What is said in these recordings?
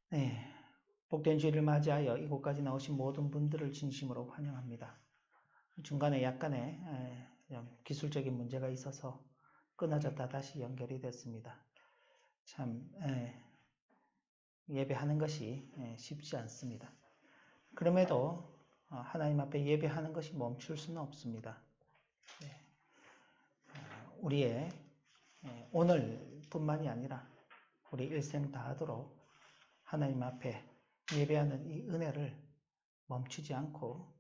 네, 복된 주일을 맞이하여 이곳까지 나오신 모든 분들을 진심으로 환영합니다. 중간에 약간의 기술적인 문제가 있어서 끊어졌다 다시 연결이 됐습니다. 참 예배하는 것이 쉽지 않습니다. 그럼에도 하나님 앞에 예배하는 것이 멈출 수는 없습니다. 우리의 오늘뿐만이 아니라 우리 일생 다하도록 하나님 앞에 예배하는 이 은혜를 멈추지 않고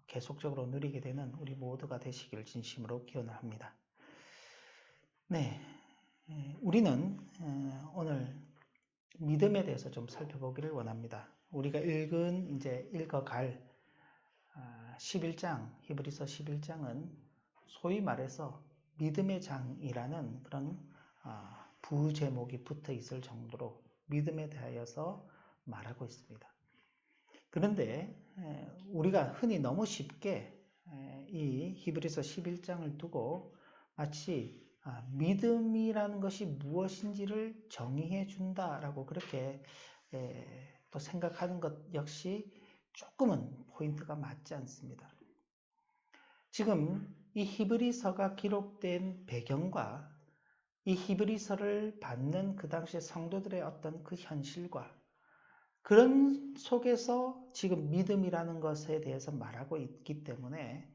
계속적으로 누리게 되는 우리 모두가 되시기를 진심으로 기원합니다. 네, 우리는 오늘 믿음에 대해서 좀 살펴보기를 원합니다. 우리가 읽어갈 11장, 히브리서 11장은 소위 말해서 믿음의 장이라는 그런 부제목이 붙어 있을 정도로 믿음에 대하여서 말하고 있습니다. 그런데 우리가 흔히 너무 쉽게 이 히브리서 11장을 두고 마치 믿음이라는 것이 무엇인지를 정의해 준다라고 그렇게 또 생각하는 것 역시 조금은 포인트가 맞지 않습니다. 지금 이 히브리서가 기록된 배경과 이 히브리서를 받는 그 당시의 성도들의 어떤 그 현실과 그런 속에서 지금 믿음이라는 것에 대해서 말하고 있기 때문에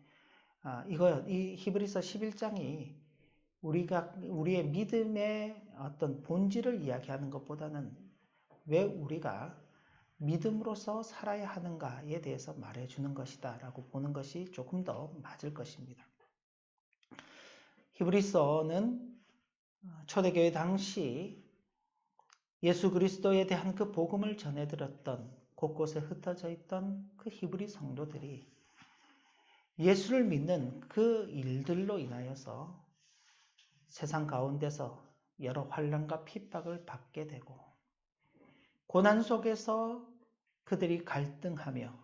이 히브리서 11장이 우리의 믿음의 어떤 본질을 이야기하는 것보다는 왜 우리가 믿음으로서 살아야 하는가에 대해서 말해주는 것이다 라고 보는 것이 조금 더 맞을 것입니다. 히브리서는 초대교회 당시 예수 그리스도에 대한 그 복음을 전해들었던 곳곳에 흩어져 있던 그 히브리 성도들이 예수를 믿는 그 일들로 인하여서 세상 가운데서 여러 환난과 핍박을 받게 되고 고난 속에서 그들이 갈등하며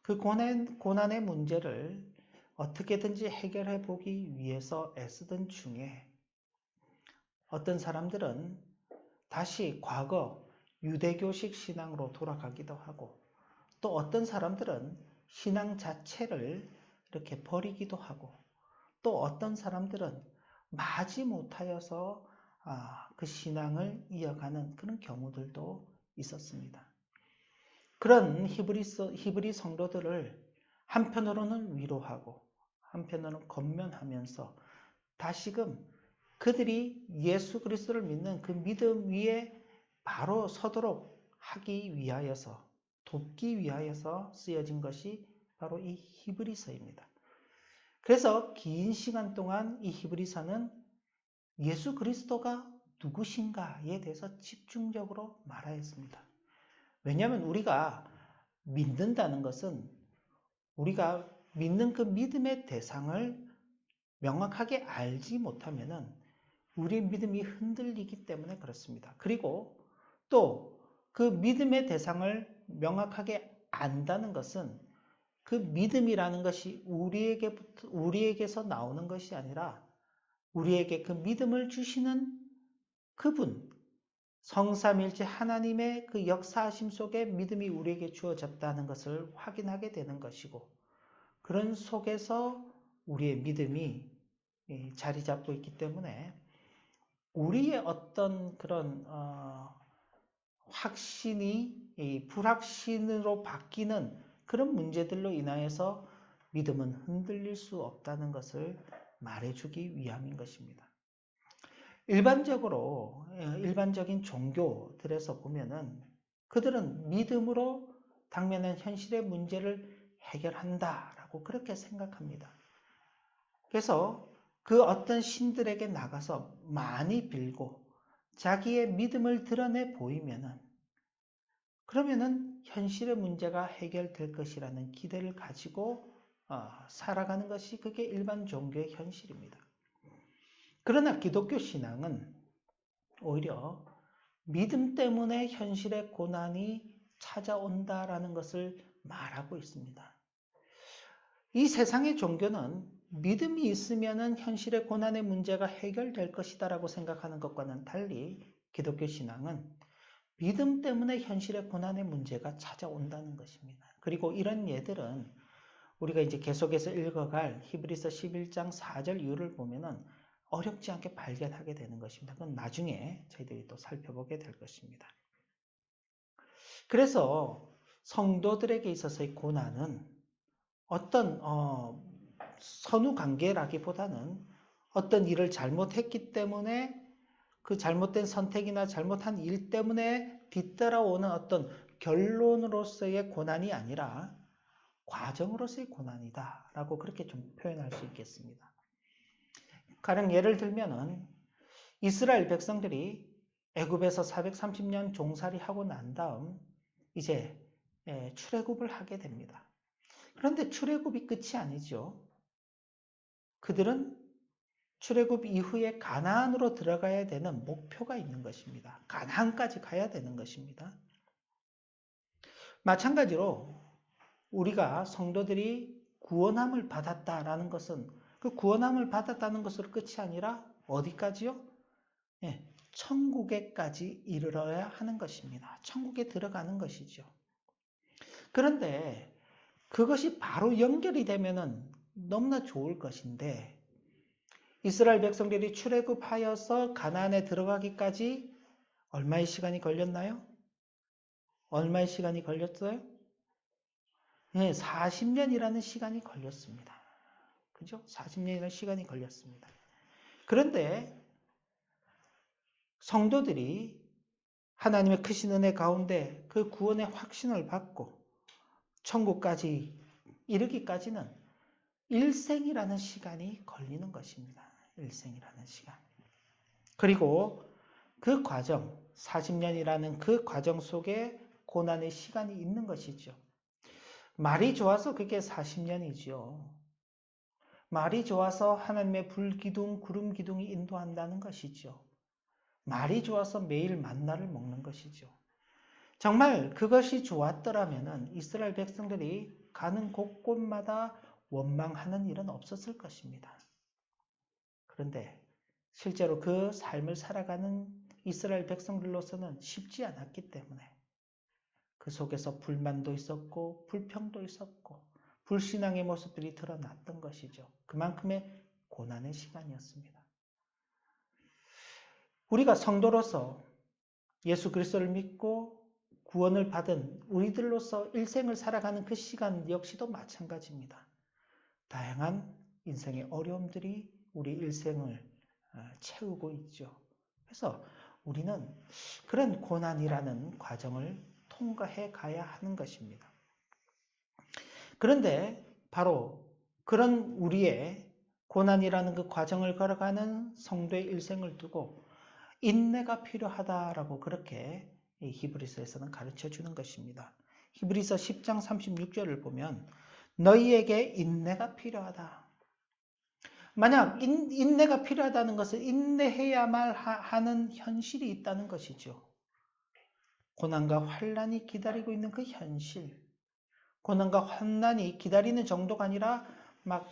그 고난의 문제를 어떻게든지 해결해 보기 위해서 애쓰던 중에 어떤 사람들은 다시 과거 유대교식 신앙으로 돌아가기도 하고 또 어떤 사람들은 신앙 자체를 이렇게 버리기도 하고 또 어떤 사람들은 마지 못하여서 그 신앙을 이어가는 그런 경우들도 있었습니다. 그런 히브리 성도들을 한편으로는 위로하고 한편으로는 권면하면서 다시금 그들이 예수 그리스도를 믿는 그 믿음 위에 바로 서도록 하기 위하여서 돕기 위하여서 쓰여진 것이 바로 이 히브리서입니다. 그래서 긴 시간 동안 이 히브리서는 예수 그리스도가 누구신가에 대해서 집중적으로 말하였습니다. 왜냐하면 우리가 믿는다는 것은 우리가 믿는 그 믿음의 대상을 명확하게 알지 못하면은 우리의 믿음이 흔들리기 때문에 그렇습니다. 그리고 또 그 믿음의 대상을 명확하게 안다는 것은 그 믿음이라는 것이 우리에게서 나오는 것이 아니라 우리에게 그 믿음을 주시는 그분, 성삼일체 하나님의 그 역사하심 속에 믿음이 우리에게 주어졌다는 것을 확인하게 되는 것이고 그런 속에서 우리의 믿음이 자리 잡고 있기 때문에 우리의 어떤 그런 확신이 불확신으로 바뀌는 그런 문제들로 인하여서 믿음은 흔들릴 수 없다는 것을 말해주기 위함인 것입니다. 일반적인 종교들에서 보면은 그들은 믿음으로 당면한 현실의 문제를 해결한다라고 그렇게 생각합니다. 그래서 그 어떤 신들에게 나가서 많이 빌고 자기의 믿음을 드러내 보이면은 그러면은 현실의 문제가 해결될 것이라는 기대를 가지고 살아가는 것이 그게 일반 종교의 현실입니다. 그러나 기독교 신앙은 오히려 믿음 때문에 현실의 고난이 찾아온다라는 것을 말하고 있습니다. 이 세상의 종교는 믿음이 있으면 현실의 고난의 문제가 해결될 것이다라고 생각하는 것과는 달리 기독교 신앙은 믿음 때문에 현실의 고난의 문제가 찾아온다는 것입니다. 그리고 이런 예들은 우리가 이제 계속해서 읽어갈 히브리서 11장 4절 이후를 보면은 어렵지 않게 발견하게 되는 것입니다. 그건 나중에 저희들이 또 살펴보게 될 것입니다. 그래서 성도들에게 있어서의 고난은 어떤 선후 관계라기보다는 어떤 일을 잘못했기 때문에 그 잘못된 선택이나 잘못한 일 때문에 뒤따라오는 어떤 결론으로서의 고난이 아니라 과정으로서의 고난이다라고 그렇게 좀 표현할 수 있겠습니다. 가령 예를 들면은 이스라엘 백성들이 애굽에서 430년 종살이 하고 난 다음 이제 출애굽을 하게 됩니다. 그런데 출애굽이 끝이 아니죠. 그들은 출애굽 이후에 가나안으로 들어가야 되는 목표가 있는 것입니다. 가나안까지 가야 되는 것입니다. 마찬가지로 우리가 성도들이 구원함을 받았다라는 것은 그 구원함을 받았다는 것으로 끝이 아니라 어디까지요? 천국에까지 이르러야 하는 것입니다. 천국에 들어가는 것이죠. 그런데 그것이 바로 연결이 되면은 너무나 좋을 것인데 이스라엘 백성들이 출애굽하여서 가나안에 들어가기까지 얼마의 시간이 걸렸나요? 얼마의 시간이 걸렸어요? 40년이라는 시간이 걸렸습니다. 그죠? 40년이라는 시간이 걸렸습니다. 그런데 성도들이 하나님의 크신 은혜 가운데 그 구원의 확신을 받고 천국까지 이르기까지는 일생이라는 시간이 걸리는 것입니다. 일생이라는 시간. 그리고 그 과정, 40년이라는 그 과정 속에 고난의 시간이 있는 것이죠. 말이 좋아서 그게 40년이죠. 말이 좋아서 하나님의 불기둥, 구름기둥이 인도한다는 것이죠. 말이 좋아서 매일 만나를 먹는 것이죠. 정말 그것이 좋았더라면 이스라엘 백성들이 가는 곳곳마다 원망하는 일은 없었을 것입니다. 그런데 실제로 그 삶을 살아가는 이스라엘 백성들로서는 쉽지 않았기 때문에 그 속에서 불만도 있었고 불평도 있었고 불신앙의 모습들이 드러났던 것이죠. 그만큼의 고난의 시간이었습니다. 우리가 성도로서 예수 그리스도를 믿고 구원을 받은 우리들로서 일생을 살아가는 그 시간 역시도 마찬가지입니다. 다양한 인생의 어려움들이 우리 일생을 채우고 있죠. 그래서 우리는 그런 고난이라는 과정을 통과해 가야 하는 것입니다. 그런데 바로 그런 우리의 고난이라는 그 과정을 걸어가는 성도의 일생을 두고 인내가 필요하다라고 그렇게 히브리서에서는 가르쳐 주는 것입니다. 히브리서 10장 36절을 보면 너희에게 인내가 필요하다. 만약 인내가 필요하다는 것은 인내해야만 하는 현실이 있다는 것이죠. 고난과 환난이 기다리고 있는 그 현실. 고난과 환난이 기다리는 정도가 아니라 막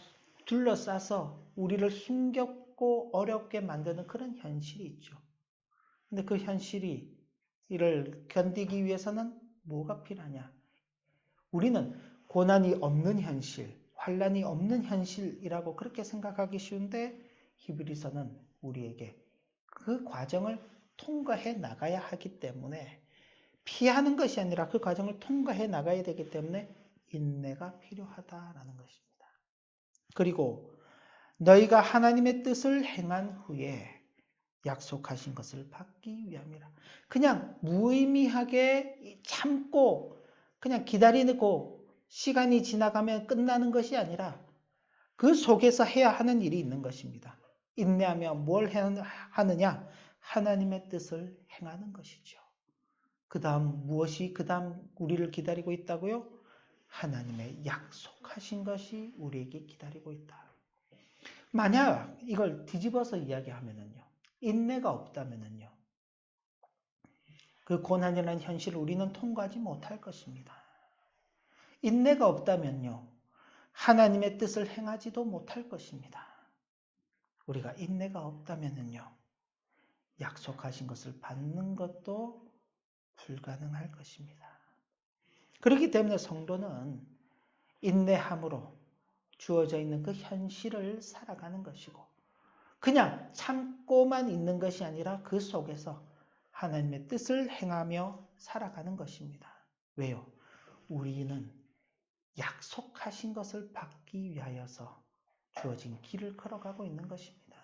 둘러싸서 우리를 힘겹고 어렵게 만드는 그런 현실이 있죠. 근데 그 현실이 이를 견디기 위해서는 뭐가 필요하냐? 우리는 고난이 없는 현실, 환난이 없는 현실이라고 그렇게 생각하기 쉬운데 히브리서는 우리에게 그 과정을 통과해 나가야 하기 때문에 피하는 것이 아니라 그 과정을 통과해 나가야 되기 때문에 인내가 필요하다라는 것입니다. 그리고 너희가 하나님의 뜻을 행한 후에 약속하신 것을 받기 위함이라. 그냥 무의미하게 참고 그냥 기다리고 시간이 지나가면 끝나는 것이 아니라 그 속에서 해야 하는 일이 있는 것입니다. 인내하며 뭘 하느냐? 하나님의 뜻을 행하는 것이죠. 그 다음 무엇이 그 다음 우리를 기다리고 있다고요? 하나님의 약속하신 것이 우리에게 기다리고 있다. 만약 이걸 뒤집어서 이야기하면은요. 인내가 없다면은요. 그 고난이라는 현실을 우리는 통과하지 못할 것입니다. 인내가 없다면요. 하나님의 뜻을 행하지도 못할 것입니다. 우리가 인내가 없다면은요. 약속하신 것을 받는 것도 불가능할 것입니다. 그렇기 때문에 성도는 인내함으로 주어져 있는 그 현실을 살아가는 것이고 그냥 참고만 있는 것이 아니라 그 속에서 하나님의 뜻을 행하며 살아가는 것입니다. 왜요? 우리는 약속하신 것을 받기 위하여서 주어진 길을 걸어가고 있는 것입니다.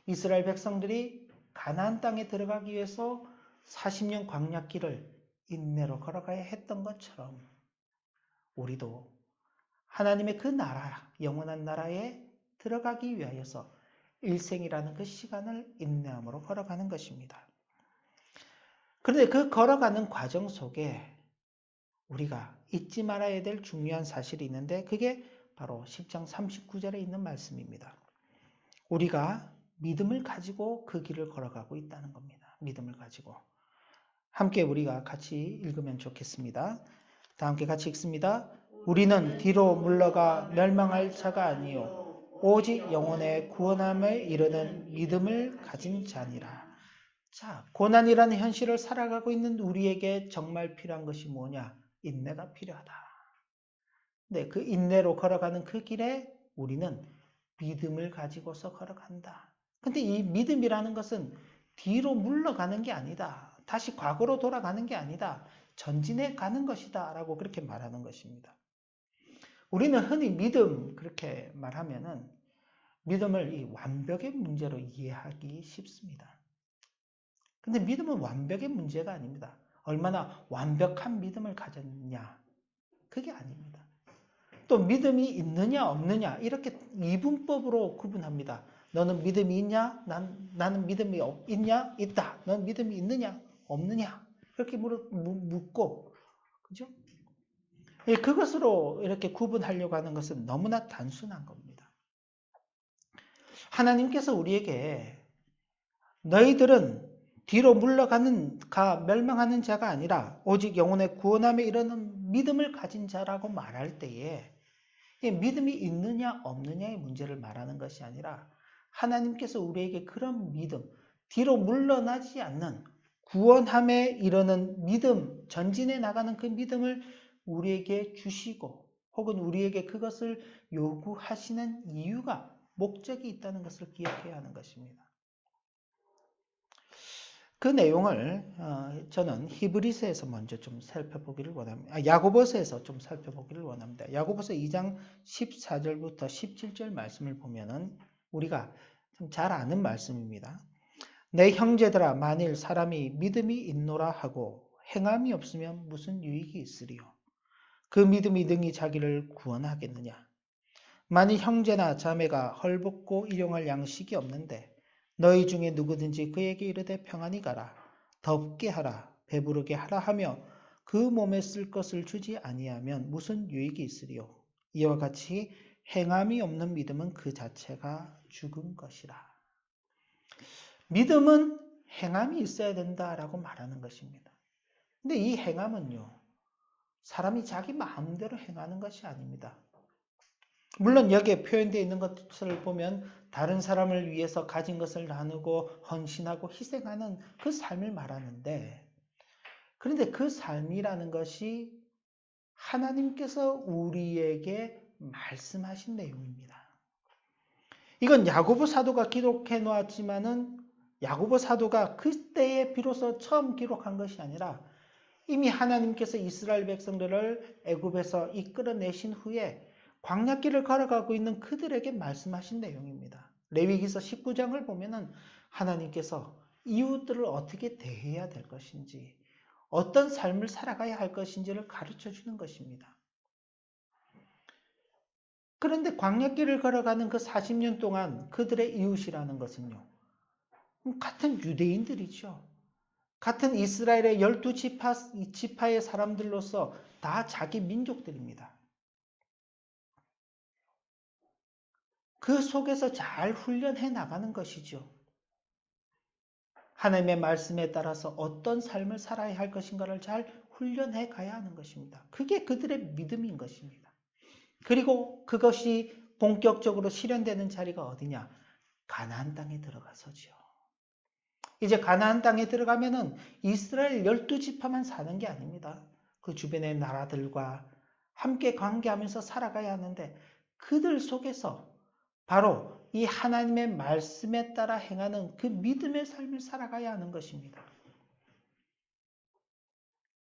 이스라엘 백성들이 가나안 땅에 들어가기 위해서 40년 광야길을 인내로 걸어가야 했던 것처럼 우리도 하나님의 그 나라, 영원한 나라에 들어가기 위하여서 일생이라는 그 시간을 인내함으로 걸어가는 것입니다. 그런데 그 걸어가는 과정 속에 우리가 잊지 말아야 될 중요한 사실이 있는데 그게 바로 10장 39절에 있는 말씀입니다. 우리가 믿음을 가지고 그 길을 걸어가고 있다는 겁니다. 믿음을 가지고. 함께 우리가 같이 읽으면 좋겠습니다. 다 함께 같이 읽습니다. 우리는 뒤로 물러가 멸망할 자가 아니요 오직 영혼의 구원함에 이르는 믿음을 가진 자니라. 자, 고난이라는 현실을 살아가고 있는 우리에게 정말 필요한 것이 뭐냐? 인내가 필요하다. 네, 그 인내로 걸어가는 그 길에 우리는 믿음을 가지고서 걸어간다. 근데 이 믿음이라는 것은 뒤로 물러가는 게 아니다. 다시 과거로 돌아가는 게 아니다. 전진해 가는 것이다. 라고 그렇게 말하는 것입니다. 우리는 흔히 믿음 그렇게 말하면은 믿음을 이 완벽의 문제로 이해하기 쉽습니다. 근데 믿음은 완벽의 문제가 아닙니다. 얼마나 완벽한 믿음을 가졌냐. 그게 아닙니다. 또 믿음이 있느냐 없느냐 이렇게 이분법으로 구분합니다. 너는 믿음이 있냐? 나는 믿음이 있냐? 있다. 너는 믿음이 있느냐? 없느냐? 그렇게 묻고 그죠? 그것으로 이렇게 구분하려고 하는 것은 너무나 단순한 겁니다. 하나님께서 우리에게 너희들은 뒤로 멸망하는 자가 아니라 오직 영혼의 구원함에 이르는 믿음을 가진 자라고 말할 때에 믿음이 있느냐 없느냐의 문제를 말하는 것이 아니라 하나님께서 우리에게 그런 믿음, 뒤로 물러나지 않는 구원함에 이르는 믿음, 전진해 나가는 그 믿음을 우리에게 주시고 혹은 우리에게 그것을 요구하시는 이유가 목적이 있다는 것을 기억해야 하는 것입니다. 그 내용을 저는 히브리서에서 먼저 좀 살펴보기를 원합니다. 야고보서에서 좀 살펴보기를 원합니다. 야고보서 2장 14절부터 17절 말씀을 보면은 우리가 좀 잘 아는 말씀입니다. 내 형제들아 만일 사람이 믿음이 있노라 하고 행함이 없으면 무슨 유익이 있으리요? 그 믿음이 능히 자기를 구원하겠느냐? 만일 형제나 자매가 헐벗고 일용할 양식이 없는데 너희 중에 누구든지 그에게 이르되 평안히 가라, 덥게 하라, 배부르게 하라 하며 그 몸에 쓸 것을 주지 아니하면 무슨 유익이 있으리요? 이와 같이 행함이 없는 믿음은 그 자체가 죽은 것이라. 믿음은 행함이 있어야 된다라고 말하는 것입니다. 근데 이 행함은요, 사람이 자기 마음대로 행하는 것이 아닙니다. 물론 여기에 표현되어 있는 것을 보면 다른 사람을 위해서 가진 것을 나누고 헌신하고 희생하는 그 삶을 말하는데, 그런데 그 삶이라는 것이 하나님께서 우리에게 말씀하신 내용입니다. 이건 야고보 사도가 기록해 놓았지만은 야고보 사도가 그때에 비로소 처음 기록한 것이 아니라 이미 하나님께서 이스라엘 백성들을 애굽에서 이끌어내신 후에 광야길을 걸어가고 있는 그들에게 말씀하신 내용입니다. 레위기서 19장을 보면은 하나님께서 이웃들을 어떻게 대해야 될 것인지, 어떤 삶을 살아가야 할 것인지를 가르쳐 주는 것입니다. 그런데 광야길을 걸어가는 그 40년 동안 그들의 이웃이라는 것은요, 같은 유대인들이죠. 같은 이스라엘의 12지파의 사람들로서 다 자기 민족들입니다. 그 속에서 잘 훈련해 나가는 것이죠. 하나님의 말씀에 따라서 어떤 삶을 살아야 할 것인가를 잘 훈련해 가야 하는 것입니다. 그게 그들의 믿음인 것입니다. 그리고 그것이 본격적으로 실현되는 자리가 어디냐? 가나안 땅에 들어가서죠. 이제 가나안 땅에 들어가면은 이스라엘 12지파만 사는 게 아닙니다. 그 주변의 나라들과 함께 관계하면서 살아가야 하는데 그들 속에서 바로 이 하나님의 말씀에 따라 행하는 그 믿음의 삶을 살아가야 하는 것입니다.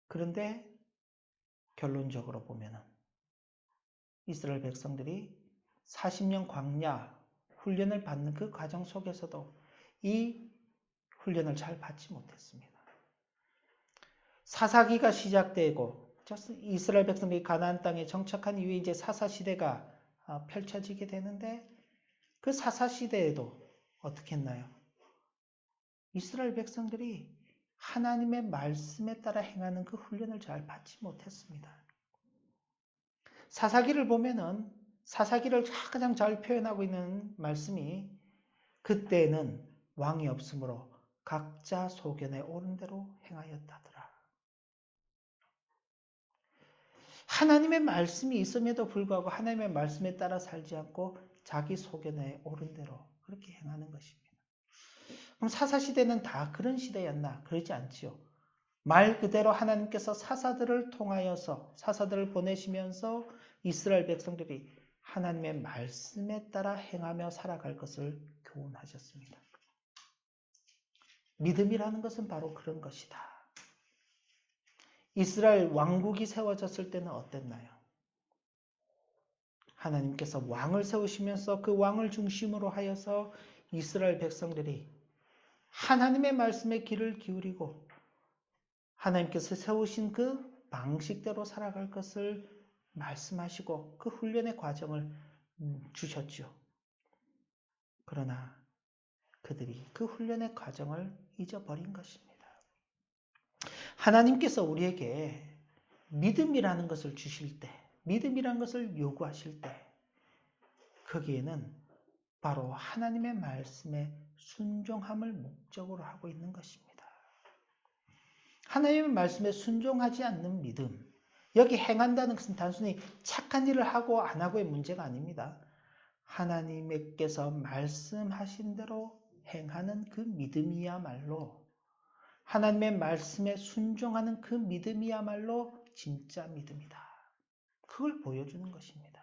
그런데 결론적으로 보면은 이스라엘 백성들이 40년 광야 훈련을 받는 그 과정 속에서도 이 훈련을 잘 받지 못했습니다. 사사기가 시작되고 이스라엘 백성들이 가나안 땅에 정착한 이후에 이제 사사 시대가 펼쳐지게 되는데 그 사사 시대에도 어떻게 했나요? 이스라엘 백성들이 하나님의 말씀에 따라 행하는 그 훈련을 잘 받지 못했습니다. 사사기를 보면은 사사기를 가장 잘 표현하고 있는 말씀이 그때는 왕이 없으므로 각자 소견에 오른 대로 행하였다더라. 하나님의 말씀이 있음에도 불구하고 하나님의 말씀에 따라 살지 않고 자기 소견에 오른 대로 그렇게 행하는 것입니다. 그럼 사사시대는 다 그런 시대였나? 그러지 않지요. 말 그대로 하나님께서 사사들을 통하여서 사사들을 보내시면서 이스라엘 백성들이 하나님의 말씀에 따라 행하며 살아갈 것을 교훈하셨습니다. 믿음이라는 것은 바로 그런 것이다. 이스라엘 왕국이 세워졌을 때는 어땠나요? 하나님께서 왕을 세우시면서 그 왕을 중심으로 하여서 이스라엘 백성들이 하나님의 말씀에 귀를 기울이고 하나님께서 세우신 그 방식대로 살아갈 것을 말씀하시고 그 훈련의 과정을 주셨죠. 그러나 그들이 그 훈련의 과정을 잊어버린 것입니다. 하나님께서 우리에게 믿음이라는 것을 주실 때, 믿음이라는 것을 요구하실 때 거기에는 바로 하나님의 말씀에 순종함을 목적으로 하고 있는 것입니다. 하나님의 말씀에 순종하지 않는 믿음, 여기 행한다는 것은 단순히 착한 일을 하고 안 하고의 문제가 아닙니다. 하나님께서 말씀하신 대로 행하는 그 믿음이야말로 하나님의 말씀에 순종하는 그 믿음이야말로 진짜 믿음이다. 그걸 보여주는 것입니다.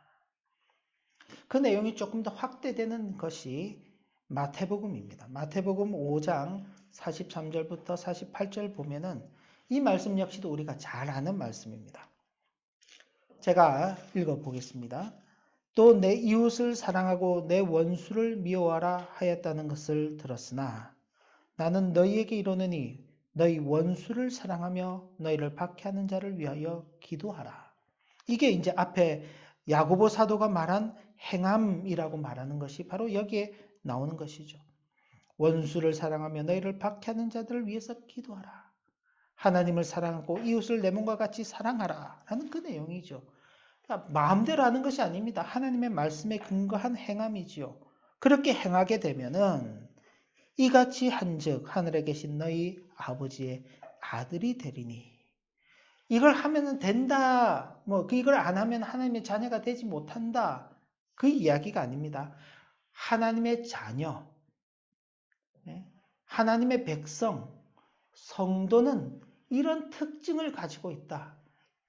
그 내용이 조금 더 확대되는 것이 마태복음입니다. 마태복음 5장 43절부터 48절 보면은 이 말씀 역시도 우리가 잘 아는 말씀입니다. 제가 읽어보겠습니다. 또 내 이웃을 사랑하고 내 원수를 미워하라 하였다는 것을 들었으나 나는 너희에게 이르노니 너희 원수를 사랑하며 너희를 박해하는 자를 위하여 기도하라. 이게 이제 앞에 야고보 사도가 말한 행함이라고 말하는 것이 바로 여기에 나오는 것이죠. 원수를 사랑하며 너희를 박해하는 자들을 위해서 기도하라. 하나님을 사랑하고 이웃을 내 몸과 같이 사랑하라 라는 그 내용이죠. 그러니까 마음대로 하는 것이 아닙니다. 하나님의 말씀에 근거한 행함이지요. 그렇게 행하게 되면은 이같이 한즉 하늘에 계신 너희 아버지의 아들이 되리니. 이걸 하면은 된다. 이걸 안 하면 하나님의 자녀가 되지 못한다. 그 이야기가 아닙니다. 하나님의 자녀, 하나님의 백성, 성도는 이런 특징을 가지고 있다.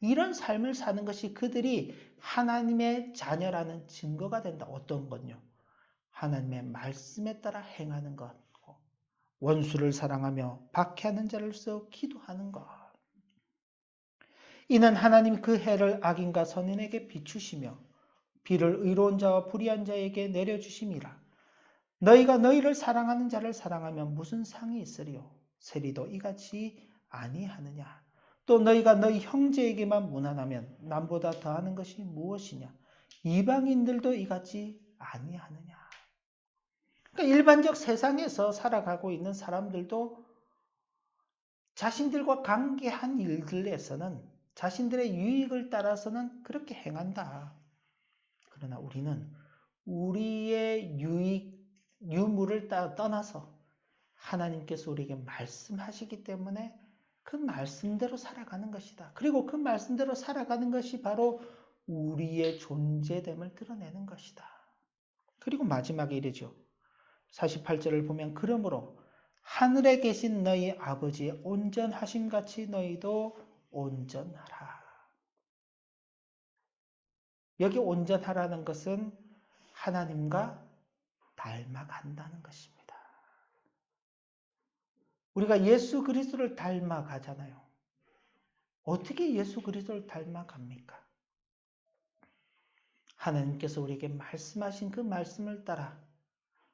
이런 삶을 사는 것이 그들이 하나님의 자녀라는 증거가 된다. 어떤 건요? 하나님의 말씀에 따라 행하는 것. 원수를 사랑하며 박해하는 자로서 기도하는 것. 이는 하나님 그 해를 악인과 선인에게 비추시며 비를 의로운 자와 불의한 자에게 내려주심이라. 너희가 너희를 사랑하는 자를 사랑하면 무슨 상이 있으리요? 세리도 이같이 아니하느냐? 또 너희가 너희 형제에게만 무난하면 남보다 더하는 것이 무엇이냐? 이방인들도 이같이 아니하느냐? 그러니까 일반적 세상에서 살아가고 있는 사람들도 자신들과 관계한 일들에서는 자신들의 유익을 따라서는 그렇게 행한다. 그러나 우리는 우리의 유무를 떠나서 하나님께서 우리에게 말씀하시기 때문에 그 말씀대로 살아가는 것이다. 그리고 그 말씀대로 살아가는 것이 바로 우리의 존재됨을 드러내는 것이다. 그리고 마지막에 이르죠. 48절을 보면 그러므로 하늘에 계신 너희 아버지의 온전하심 같이 너희도 온전하라. 여기 온전하라는 것은 하나님과 닮아간다는 것입니다. 우리가 예수 그리스도를 닮아가잖아요. 어떻게 예수 그리스도를 닮아갑니까? 하나님께서 우리에게 말씀하신 그 말씀을 따라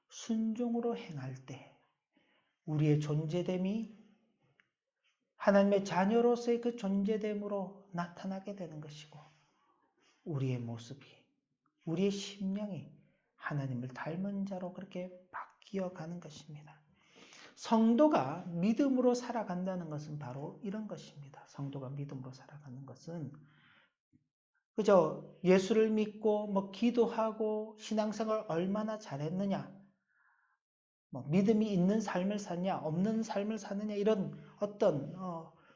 순종으로 행할 때 우리의 존재됨이 하나님의 자녀로서의 그 존재됨으로 나타나게 되는 것이고 우리의 모습이, 우리의 심령이 하나님을 닮은 자로 그렇게 바뀌어 가는 것입니다. 성도가 믿음으로 살아간다는 것은 바로 이런 것입니다. 성도가 믿음으로 살아가는 것은 그저 예수를 믿고 기도하고 신앙생활 얼마나 잘했느냐, 믿음이 있는 삶을 사냐, 없는 삶을 사느냐 이런 어떤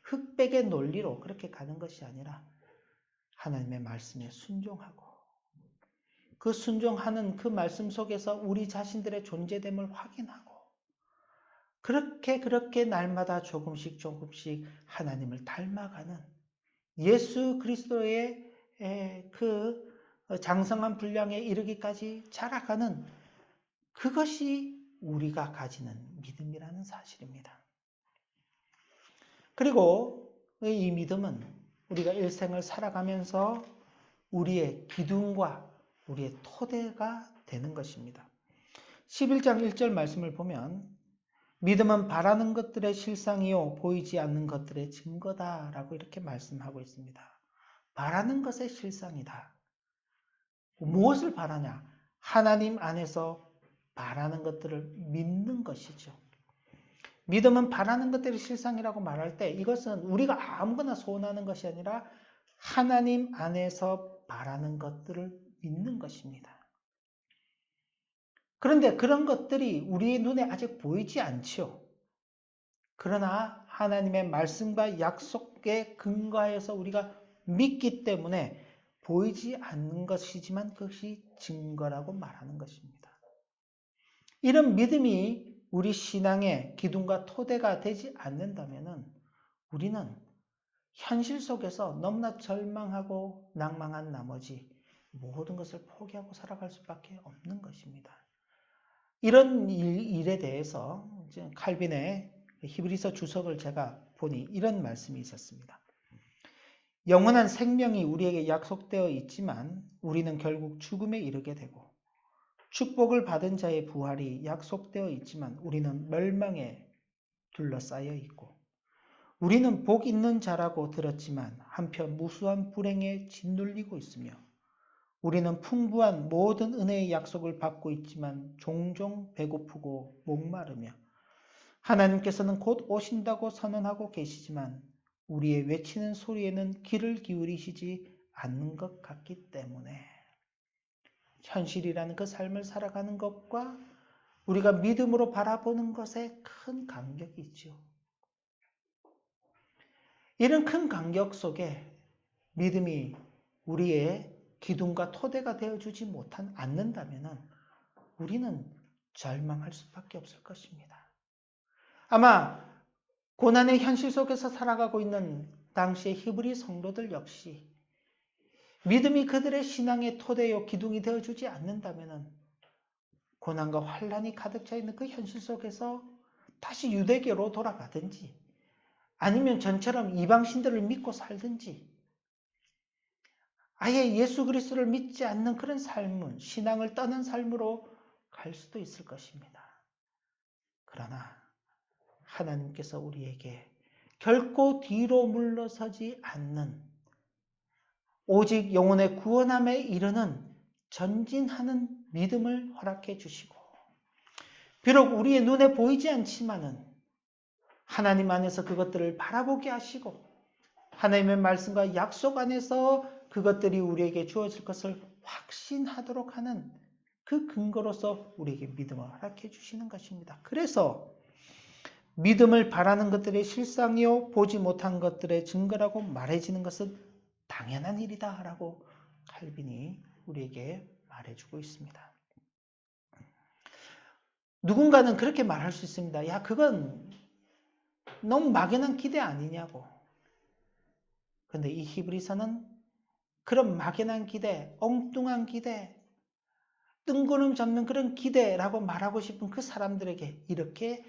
흑백의 논리로 그렇게 가는 것이 아니라 하나님의 말씀에 순종하고 그 순종하는 그 말씀 속에서 우리 자신들의 존재됨을 확인하고 그렇게 날마다 조금씩 하나님을 닮아가는 예수 그리스도의 그 장성한 분량에 이르기까지 자라가는 그것이 우리가 가지는 믿음이라는 사실입니다. 그리고 이 믿음은 우리가 일생을 살아가면서 우리의 기둥과 우리의 토대가 되는 것입니다. 11장 1절 말씀을 보면 믿음은 바라는 것들의 실상이요 보이지 않는 것들의 증거다라고 이렇게 말씀하고 있습니다. 바라는 것의 실상이다. 무엇을 바라냐? 하나님 안에서 바라는 것들을 믿는 것이죠. 믿음은 바라는 것들의 실상이라고 말할 때 이것은 우리가 아무거나 소원하는 것이 아니라 하나님 안에서 바라는 것들을 믿는 것입니다. 그런데 그런 것들이 우리의 눈에 아직 보이지 않지요. 그러나 하나님의 말씀과 약속에 근거해서 우리가 믿기 때문에 보이지 않는 것이지만 그것이 증거라고 말하는 것입니다. 이런 믿음이 우리 신앙의 기둥과 토대가 되지 않는다면 우리는 현실 속에서 너무나 절망하고 낭망한 나머지 모든 것을 포기하고 살아갈 수밖에 없는 것입니다. 이런 일에 대해서 칼빈의 히브리서 주석을 제가 보니 이런 말씀이 있었습니다. 영원한 생명이 우리에게 약속되어 있지만 우리는 결국 죽음에 이르게 되고 축복을 받은 자의 부활이 약속되어 있지만 우리는 멸망에 둘러싸여 있고 우리는 복 있는 자라고 들었지만 한편 무수한 불행에 짓눌리고 있으며 우리는 풍부한 모든 은혜의 약속을 받고 있지만 종종 배고프고 목마르며 하나님께서는 곧 오신다고 선언하고 계시지만 우리의 외치는 소리에는 귀를 기울이시지 않는 것 같기 때문에 현실이라는 그 삶을 살아가는 것과 우리가 믿음으로 바라보는 것에 큰 간격이 있죠. 이런 큰 간격 속에 믿음이 우리의 기둥과 토대가 되어주지 않는다면 우리는 절망할 수밖에 없을 것입니다. 아마 고난의 현실 속에서 살아가고 있는 당시의 히브리 성도들 역시 믿음이 그들의 신앙의 토대요 기둥이 되어주지 않는다면 고난과 환란이 가득 차 있는 그 현실 속에서 다시 유대교로 돌아가든지 아니면 전처럼 이방신들을 믿고 살든지 아예 예수 그리스도를 믿지 않는 그런 삶은 신앙을 떠난 삶으로 갈 수도 있을 것입니다. 그러나 하나님께서 우리에게 결코 뒤로 물러서지 않는 오직 영혼의 구원함에 이르는 전진하는 믿음을 허락해 주시고 비록 우리의 눈에 보이지 않지만은 하나님 안에서 그것들을 바라보게 하시고 하나님의 말씀과 약속 안에서 그것들이 우리에게 주어질 것을 확신하도록 하는 그 근거로서 우리에게 믿음을 허락해 주시는 것입니다. 그래서 믿음을 바라는 것들의 실상이요 보지 못한 것들의 증거라고 말해지는 것은 당연한 일이다 라고 칼빈이 우리에게 말해주고 있습니다. 누군가는 그렇게 말할 수 있습니다. 야, 그건 너무 막연한 기대 아니냐고. 근데 이 히브리서는 그런 막연한 기대, 엉뚱한 기대, 뜬구름 잡는 그런 기대라고 말하고 싶은 그 사람들에게 이렇게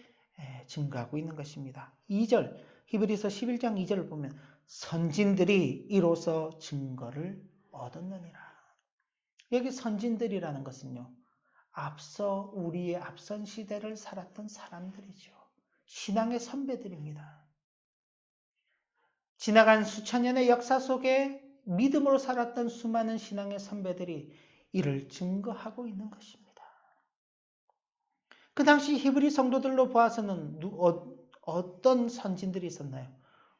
증거하고 있는 것입니다. 2절, 히브리서 11장 2절을 보면 선진들이 이로써 증거를 얻었느니라. 여기 선진들이라는 것은요, 앞서 우리의 앞선 시대를 살았던 사람들이죠. 신앙의 선배들입니다. 지나간 수천 년의 역사 속에 믿음으로 살았던 수많은 신앙의 선배들이 이를 증거하고 있는 것입니다. 그 당시 히브리 성도들로 보아서는 어떤 선진들이 있었나요?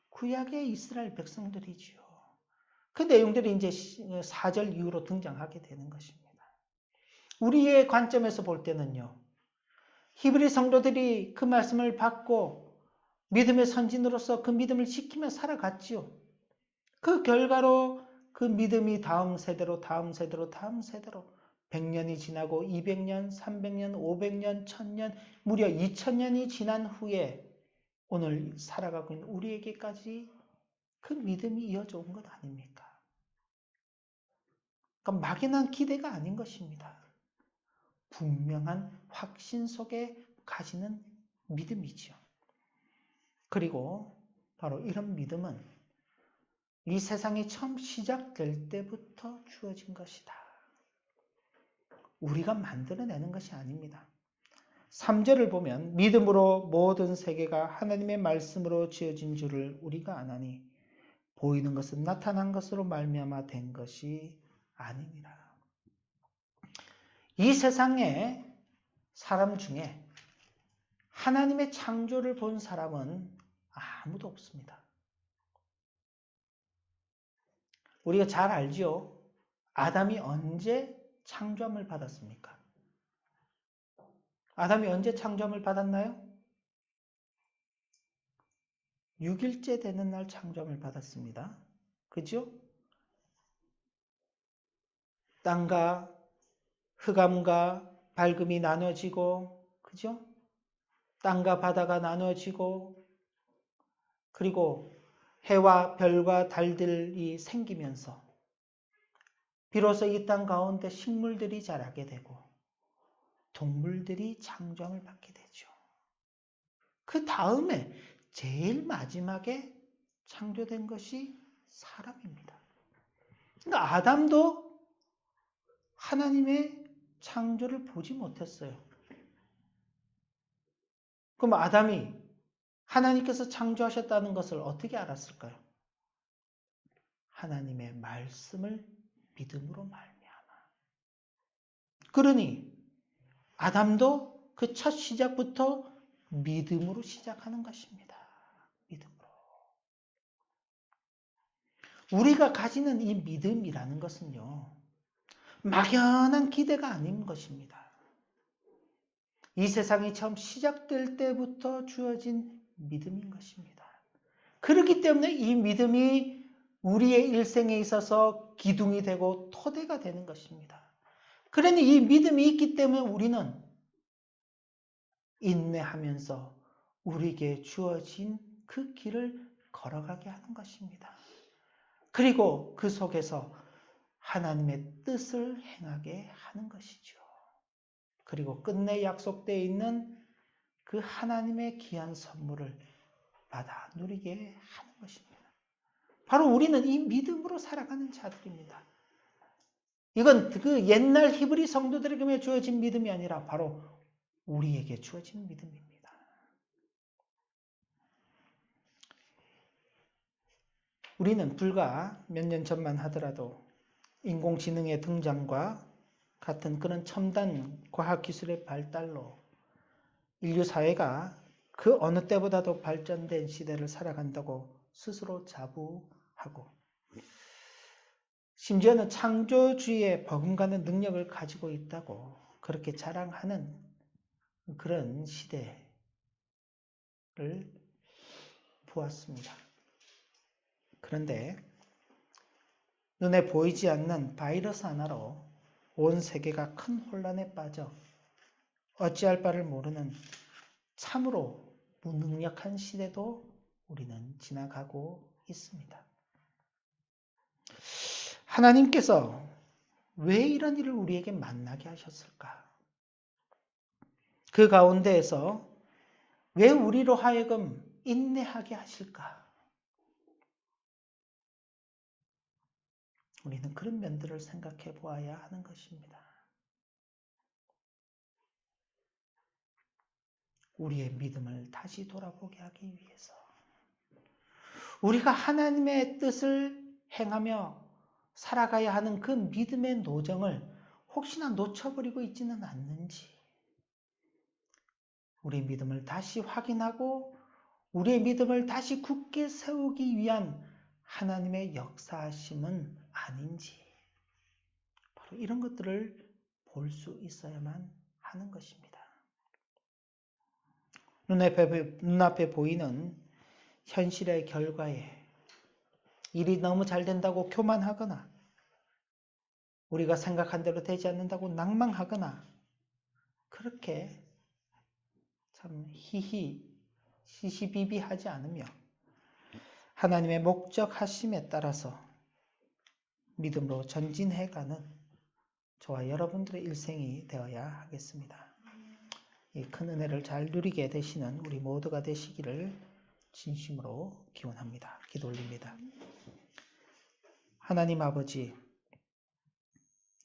구약의 이스라엘 백성들이지요. 그 내용들이 이제 4절 이후로 등장하게 되는 것입니다. 우리의 관점에서 볼 때는요, 히브리 성도들이 그 말씀을 받고 믿음의 선진으로서 그 믿음을 지키며 살아갔지요. 그 결과로 그 믿음이 다음 세대로 100년이 지나고 200년, 300년, 500년, 1000년, 무려 2000년이 지난 후에 오늘 살아가고 있는 우리에게까지 그 믿음이 이어져 온 것 아닙니까? 그러니까 막연한 기대가 아닌 것입니다. 분명한 확신 속에 가지는 믿음이죠. 그리고 바로 이런 믿음은 이 세상이 처음 시작될 때부터 주어진 것이다. 우리가 만들어내는 것이 아닙니다. 3절을 보면 믿음으로 모든 세계가 하나님의 말씀으로 지어진 줄을 우리가 아나니 보이는 것은 나타난 것으로 말미암아 된 것이 아니니라. 이 세상에 사람 중에 하나님의 창조를 본 사람은 아무도 없습니다. 우리가 잘 알지요. 아담이 언제 창조함을 받았습니까? 아담이 언제 창조함을 받았나요? 6일째 되는 날 창조함을 받았습니다. 그죠? 땅과 흑암과 밝음이 나눠지고, 그죠? 땅과 바다가 나눠지고, 그리고 해와 별과 달들이 생기면서 비로소 이 땅 가운데 식물들이 자라게 되고 동물들이 창조함을 받게 되죠. 그 다음에 제일 마지막에 창조된 것이 사람입니다. 그러니까 아담도 하나님의 창조를 보지 못했어요. 그럼 아담이 하나님께서 창조하셨다는 것을 어떻게 알았을까요? 하나님의 말씀을 믿음으로 말미암아. 그러니 아담도 그 첫 시작부터 믿음으로 시작하는 것입니다. 믿음으로. 우리가 가지는 이 믿음이라는 것은요, 막연한 기대가 아닌 것입니다. 이 세상이 처음 시작될 때부터 주어진 믿음인 것입니다. 그렇기 때문에 이 믿음이 우리의 일생에 있어서 기둥이 되고 토대가 되는 것입니다. 그러니 이 믿음이 있기 때문에 우리는 인내하면서 우리에게 주어진 그 길을 걸어가게 하는 것입니다. 그리고 그 속에서 하나님의 뜻을 행하게 하는 것이죠. 그리고 끝내 약속되어 있는 그 하나님의 귀한 선물을 받아 누리게 하는 것입니다. 바로 우리는 이 믿음으로 살아가는 자들입니다. 이건 그 옛날 히브리 성도들에게 주어진 믿음이 아니라 바로 우리에게 주어진 믿음입니다. 우리는 불과 몇 년 전만 하더라도 인공지능의 등장과 같은 그런 첨단 과학기술의 발달로 인류 사회가 그 어느 때보다도 발전된 시대를 살아간다고 스스로 자부하고 심지어는 창조주의에 버금가는 능력을 가지고 있다고 그렇게 자랑하는 그런 시대를 보았습니다. 그런데 눈에 보이지 않는 바이러스 하나로 온 세계가 큰 혼란에 빠져 어찌할 바를 모르는 참으로 무능력한 시대도 우리는 지나가고 있습니다. 하나님께서 왜 이런 일을 우리에게 만나게 하셨을까? 그 가운데에서 왜 우리로 하여금 인내하게 하실까? 우리는 그런 면들을 생각해 보아야 하는 것입니다. 우리의 믿음을 다시 돌아보게 하기 위해서 우리가 하나님의 뜻을 행하며 살아가야 하는 그 믿음의 노정을 혹시나 놓쳐버리고 있지는 않는지 우리의 믿음을 다시 확인하고 우리의 믿음을 다시 굳게 세우기 위한 하나님의 역사하심은 아닌지 바로 이런 것들을 볼 수 있어야만 하는 것입니다. 눈앞에 보이는 현실의 결과에 일이 너무 잘 된다고 교만하거나 우리가 생각한 대로 되지 않는다고 낭망하거나 그렇게 참 시시비비하지 않으며 하나님의 목적하심에 따라서 믿음으로 전진해가는 저와 여러분들의 일생이 되어야 하겠습니다. 이 큰 은혜를 잘 누리게 되시는 우리 모두가 되시기를 진심으로 기원합니다. 기도 올립니다. 하나님 아버지,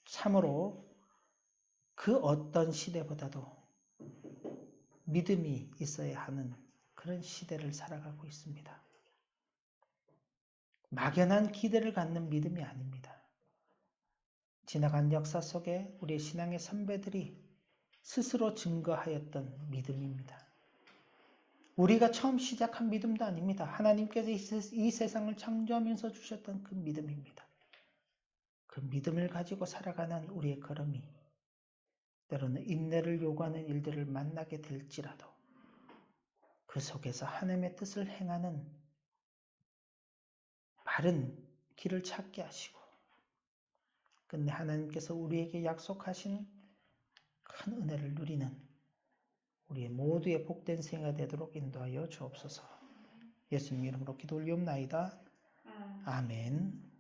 참으로 그 어떤 시대보다도 믿음이 있어야 하는 그런 시대를 살아가고 있습니다. 막연한 기대를 갖는 믿음이 아닙니다. 지나간 역사 속에 우리의 신앙의 선배들이 스스로 증거하였던 믿음입니다. 우리가 처음 시작한 믿음도 아닙니다. 하나님께서 이 세상을 창조하면서 주셨던 그 믿음입니다. 그 믿음을 가지고 살아가는 우리의 걸음이 때로는 인내를 요구하는 일들을 만나게 될지라도 그 속에서 하나님의 뜻을 행하는 바른 길을 찾게 하시고 끝내 하나님께서 우리에게 약속하신 큰 은혜를 누리는 우리의 모두의 복된 생애가 되도록 인도하여 주옵소서. 예수님 이름으로 기도 올리옵나이다. 아멘.